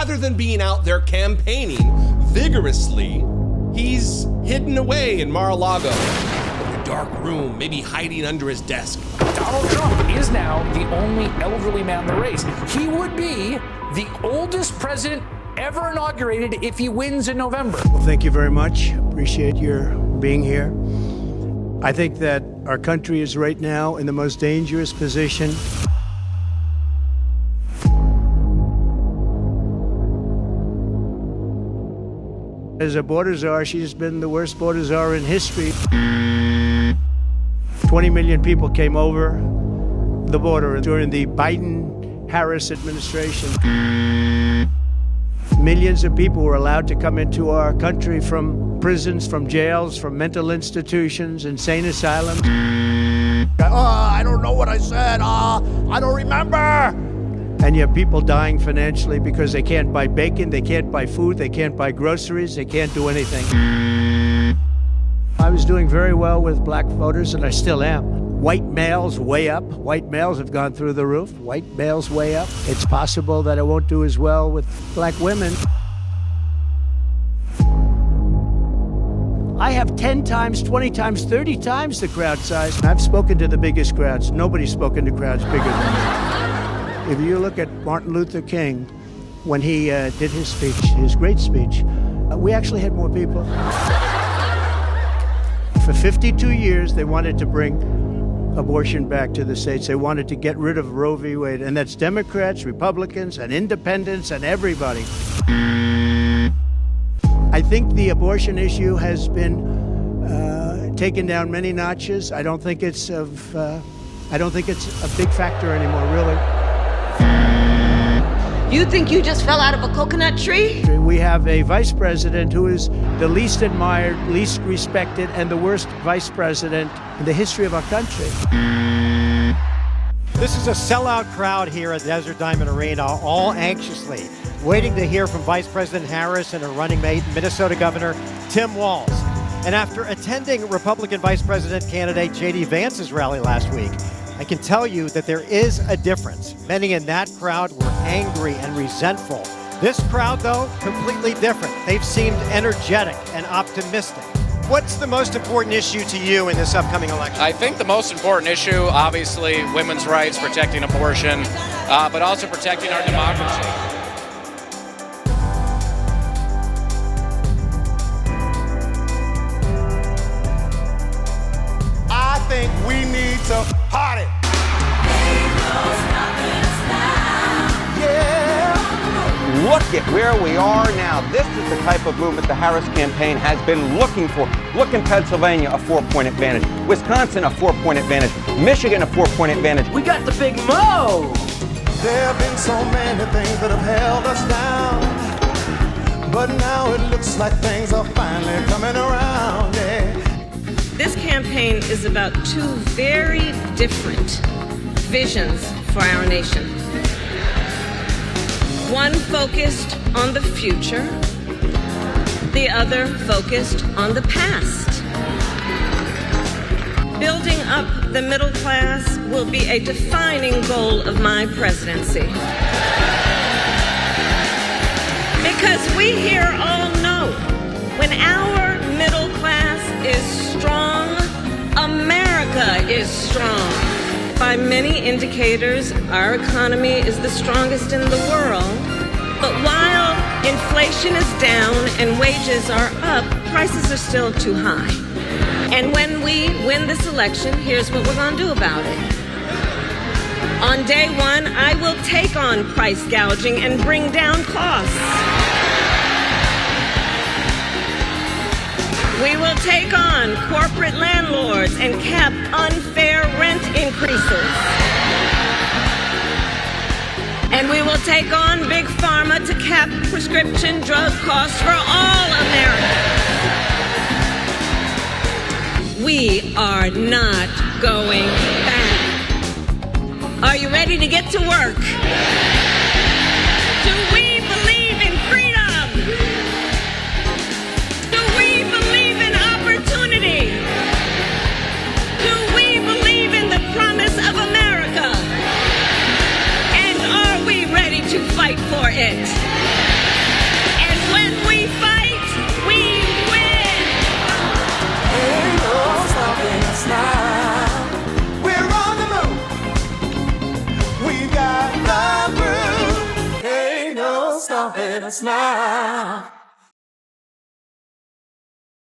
rather than being out there campaigning vigorously, he's hidden away in Mar-a-Lago, in a dark room, maybe hiding under his desk. Donald Trump is now the only elderly man in the race. He would be the oldest president ever inaugurated if he wins in November. Well, thank you very much. Appreciate your being here. I think that our country is right now in the most dangerous position. As a border czar, she's been the worst border czar in history. 20 million people came over the border during the Biden-Harris administration. Millions of people were allowed to come into our country from prisons, from jails, from mental institutions, insane asylums. I don't know what I said. I don't remember. And you have people dying financially because they can't buy bacon, they can't buy food, they can't buy groceries, they can't do anything. I was doing very well with black voters, and I still am. White males way up. White males have gone through the roof. White males way up. It's possible that I won't do as well with black women. I have 10 times, 20 times, 30 times the crowd size. I've spoken to the biggest crowds. Nobody's spoken to crowds bigger than me. If you look at Martin Luther King, when he did his speech, his great speech, we actually had more people. For 52 years, they wanted to bring abortion back to the states. They wanted to get rid of Roe v. Wade, and that's Democrats, Republicans, and independents, and everybody. I think the abortion issue has been taken down many notches. I don't think it's a big factor anymore, really. You think you just fell out of a coconut tree? We have a vice president who is the least admired, least respected, and the worst vice president in the history of our country. This is a sellout crowd here at Desert Diamond Arena, all anxiously waiting to hear from Vice President Harris and her running mate, Minnesota Governor Tim Walz. And after attending Republican Vice President candidate J.D. Vance's rally last week, I can tell you that there is a difference. Many in that crowd were angry and resentful. This crowd, though, completely different. They've seemed energetic and optimistic. What's the most important issue to you in this upcoming election? I think the most important issue, obviously, women's rights, protecting abortion, but also protecting our democracy. I think we need to party. Look at where we are now. This is the type of movement the Harris campaign has been looking for. Look in Pennsylvania, a 4-point advantage. Wisconsin, a 4-point advantage. Michigan, a 4-point advantage. We got the big mo! There have been so many things that have held us down, but now it looks like things are finally coming around, yeah. This campaign is about two very different visions for our nation. One focused on the future, the other focused on the past. Building up the middle class will be a defining goal of my presidency. Because we here all know, when our middle class is strong, America is strong. By many indicators, our economy is the strongest in the world. But while inflation is down and wages are up, prices are still too high. And when we win this election, here's what we're going to do about it. On day one, I will take on price gouging and bring down costs. We will take on corporate landlords and cap unfair rent increases. And we will take on Big Pharma to cap prescription drug costs for all Americans. We are not going back. Are you ready to get to work? Do we believe in freedom? Do we believe in opportunity? Do we believe in the promise of America? And are we ready to fight for it? smile, baby, smile.